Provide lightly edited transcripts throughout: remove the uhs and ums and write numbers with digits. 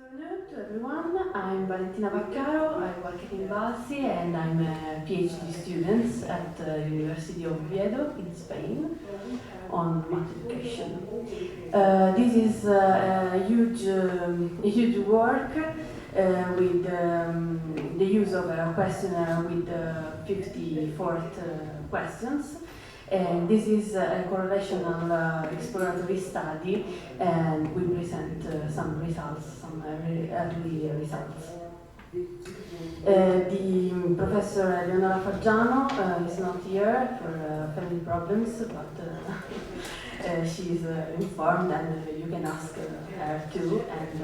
afternoon to everyone. I'm Valentina Vaccaro. I work at INVALSI and I'm a PhD student at the University of Oviedo in Spain on math education. This is a huge work with the use of a questionnaire with 54 questions. And this is a correlational exploratory study, and we present some results, some early results. The Professor Eleonora Fargiano is not here for family problems, but she is informed and you can ask her too. And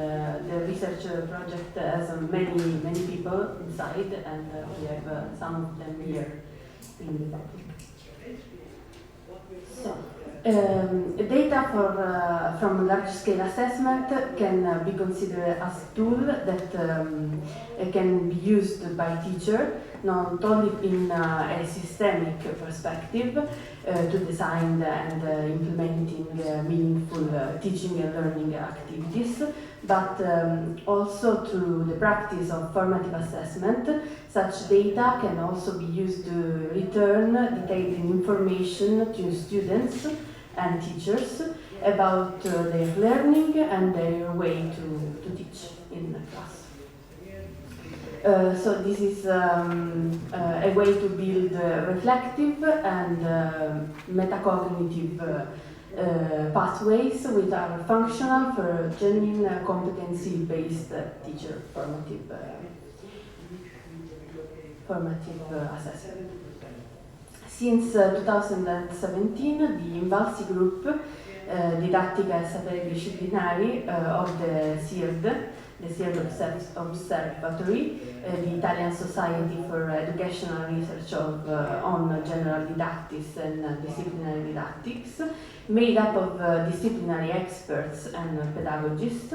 the research project has many people inside, and we have some of them here in the public. So, data from large-scale assessment can be considered as a tool that can be used by teachers, not only in a systemic perspective to design and implementing meaningful teaching and learning activities, but also through the practice of formative assessment. Such data can also be used to return detailed information to students and teachers about their learning and their way to teach in class. So this is a way to build reflective and metacognitive pathways which are functional for genuine competency-based teacher formative assessment. Since 2017, the INVALSI group, DIDATTICA e saperi disciplinari of the SIRD Observatory, the Italian Society for Educational Research on General Didactics and Disciplinary Didactics, made up of disciplinary experts and pedagogists,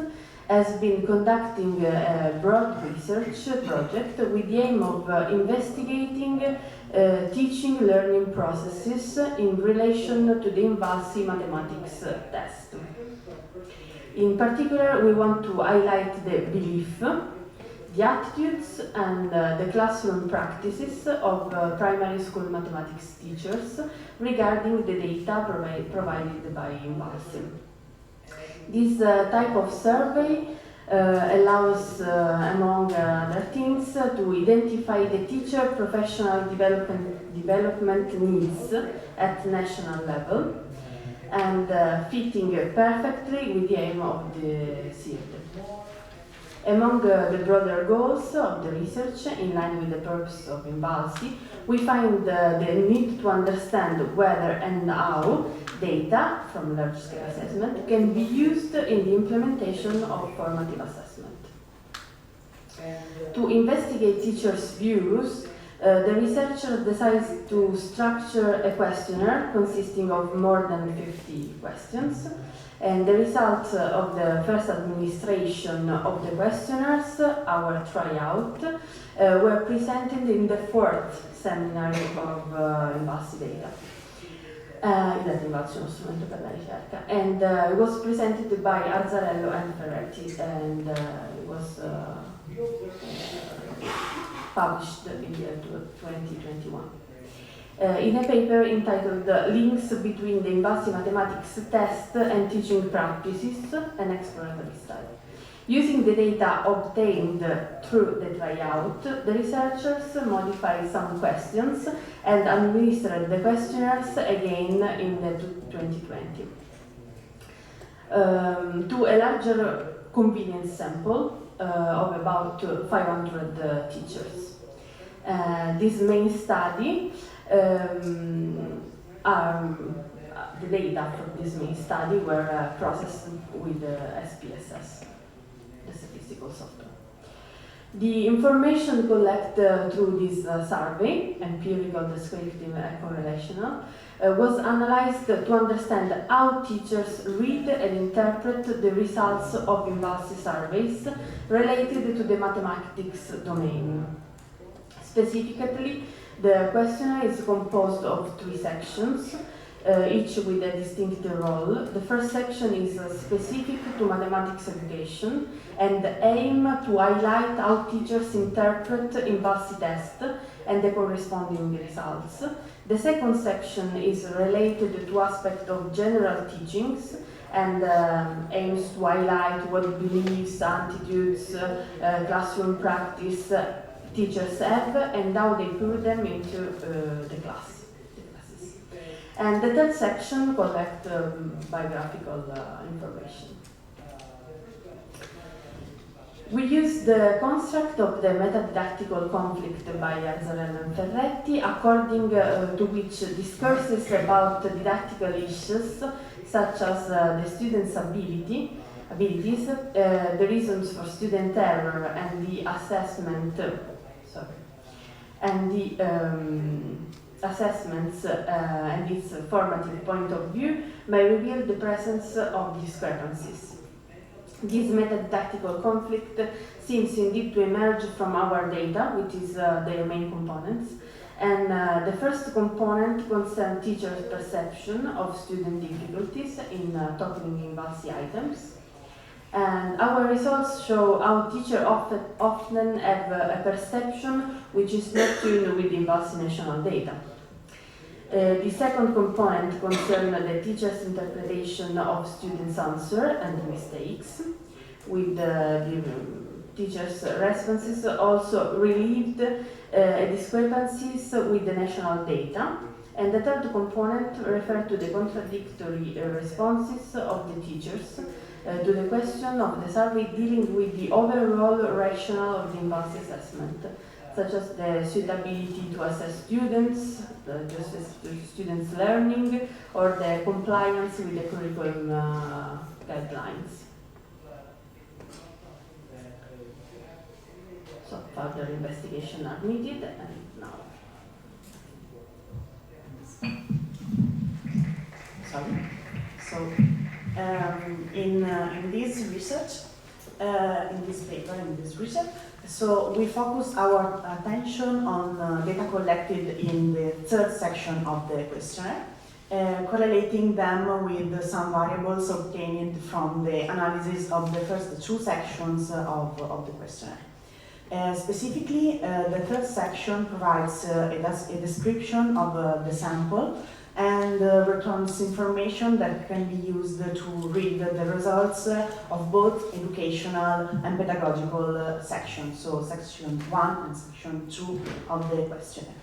has been conducting a broad research project with the aim of investigating teaching learning processes in relation to the INVALSI mathematics test. In particular, we want to highlight the belief, the attitudes, and the classroom practices of primary school mathematics teachers regarding the data provided by INVALSI. This type of survey allows, among other things, to identify the teacher professional development needs at national level and fitting perfectly with the aim of the SIRD. Among the broader goals of the research, in line with the purpose of INVALSI, we find the need to understand whether and how data from large-scale assessment can be used in the implementation of formative assessment. To investigate teachers' views, the researcher decides to structure a questionnaire consisting of more than 50 questions, and the results of the first administration of the questionnaires, our tryout, were presented in the fourth seminary of INVALSI data. INVALSI è uno strumento per la ricerca, and it was presented by Arzarello and Ferretti, and it was published in the year 2021. In a paper entitled Links Between the INVALSI Mathematics Test and Teaching Practices, an Exploratory Study. Using the data obtained through the tryout, the researchers modified some questions and administered the questionnaires again in 2020. To a larger convenience sample of about 500 teachers. This main study, the data from this main study were processed with SPSS, the statistical software. The information collected through this survey, empirical, descriptive, and correlational, was analyzed to understand how teachers read and interpret the results of INVALSI surveys related to the mathematics domain. Specifically, the questionnaire is composed of 3 sections. each with a distinct role. The first section is specific to mathematics education and aim to highlight how teachers interpret INVALSI test and the corresponding results. The second section is related to aspects of general teachings and aims to highlight what beliefs, attitudes, classroom practice teachers have and how they put them into the classes. And the third section collects biographical information. We use the construct of the meta-didattical conflict by Azzarello and Ferretti, according to which discourses about didactical issues such as the student's abilities, the reasons for student error, and the assessments and its formative point of view may reveal the presence of discrepancies. This meta-didattical conflict seems indeed to emerge from our data, which is their main components. And the first component concerns teachers' perception of student difficulties in tackling INVALSI items. And our results show how teachers often have a perception which is not tuned with INVALSI national data. The second component concerns the teacher's interpretation of students' answers and mistakes, with the teachers' responses also relieved discrepancies with the national data. And the third component refers to the contradictory responses of the teachers to the question of the survey dealing with the overall rationale of the INVALSI assessment, such as the suitability to assess students, students' learning, or the compliance with the curriculum guidelines. So further investigation are needed, and now. Sorry. So in this research, in this paper, in this research, so we focus our attention on data collected in the third section of the questionnaire, correlating them with some variables obtained from the analysis of the first two sections of the questionnaire. Specifically, the third section provides a description of the sample and returns information that can be used to read the results of both educational and pedagogical sections, so section 1 and section 2 of the questionnaire.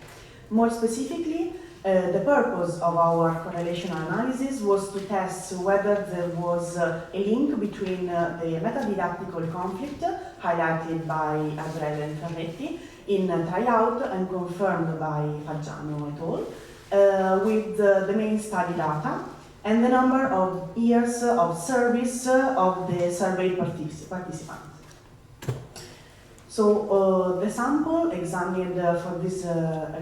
More specifically, the purpose of our correlation analysis was to test whether there was a link between the meta-didactical conflict highlighted by Azzarello and Ferretti in tryout and confirmed by Faggiano et al. With the main study data and the number of years of service of the survey participants. So the sample examined for this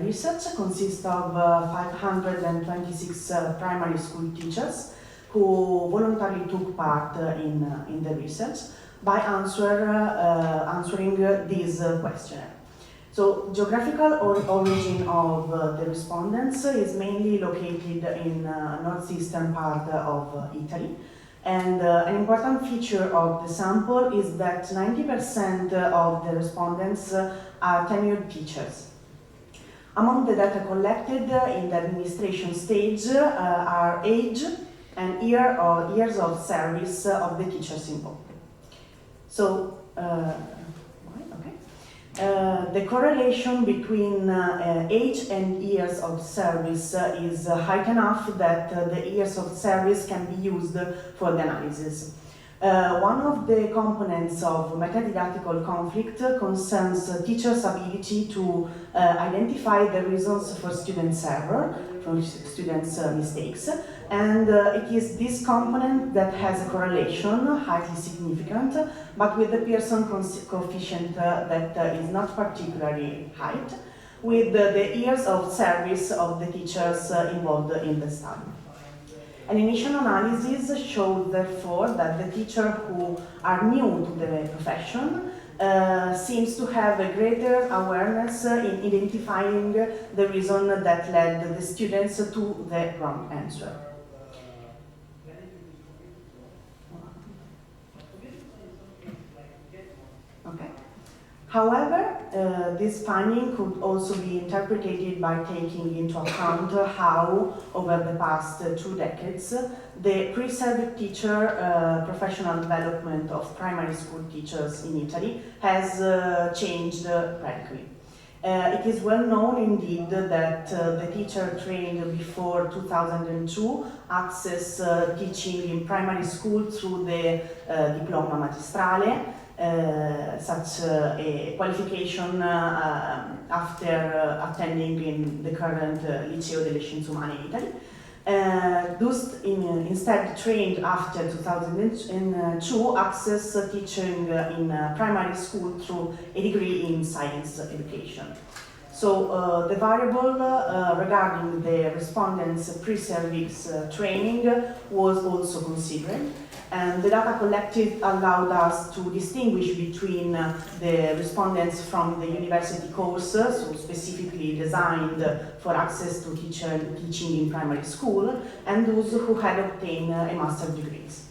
research consists of 526 primary school teachers who voluntarily took part in the research by answering this questionnaire. So geographical origin of the respondents is mainly located in northeastern part of Italy. And an important feature of the sample is that 90% of the respondents are tenured teachers. Among the data collected in the administration stage are age and years of service of the teachers involved. So, the correlation between age and years of service is high enough that the years of service can be used for the analysis. One of the components of meta-didactical conflict concerns teachers' ability to identify the reasons for students' error, for students' mistakes, and it is this component that has a correlation, highly significant, but with the Pearson coefficient that is not particularly high, with the years of service of the teachers involved in the study. An initial analysis showed, therefore, that the teachers who are new to the profession seems to have a greater awareness in identifying the reason that led the students to the wrong answer. Okay. However, this finding could also be interpreted by taking into account how, over the past 2 decades, the pre-service teacher professional development of primary school teachers in Italy has changed radically. It is well known indeed that the teacher trained before 2002 access teaching in primary school through the diploma magistrale, such a qualification after attending in the current Liceo delle Scienze Umane in Italy. Thus, instead trained after 2002 access teaching in primary school through a degree in science education. So the variable regarding the respondents' pre-service training was also considered, and the data collected allowed us to distinguish between the respondents from the university course, so specifically designed for access to teaching in primary school, and those who had obtained a master's degrees.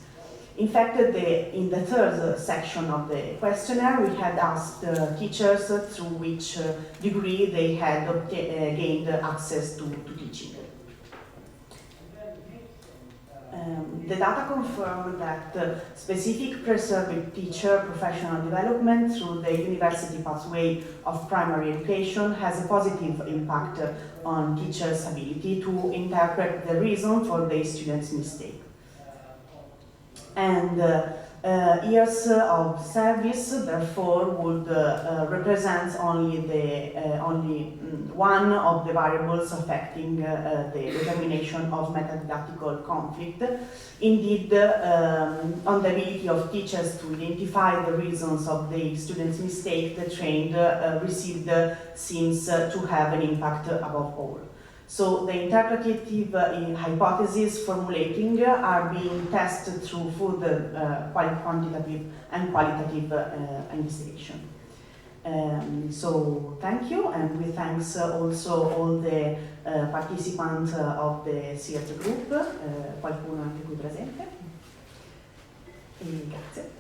In fact, in the third section of the questionnaire, we had asked teachers through which degree they had gained access to teaching. The data confirm that specific pre-service teacher professional development through the university pathway of primary education has a positive impact on teachers' ability to interpret the reason for their students' mistake. And years of service, therefore, would represent only one of the variables affecting the determination of meta-didattical conflict. Indeed, on the ability of teachers to identify the reasons of the students' mistake, the trained received seems to have an impact above all. So the interpretative hypotheses formulating are being tested through further quantitative and qualitative investigation. So thank you, and we thanks also all the participants of the SEAT group, qualcuno anche qui presente. E grazie.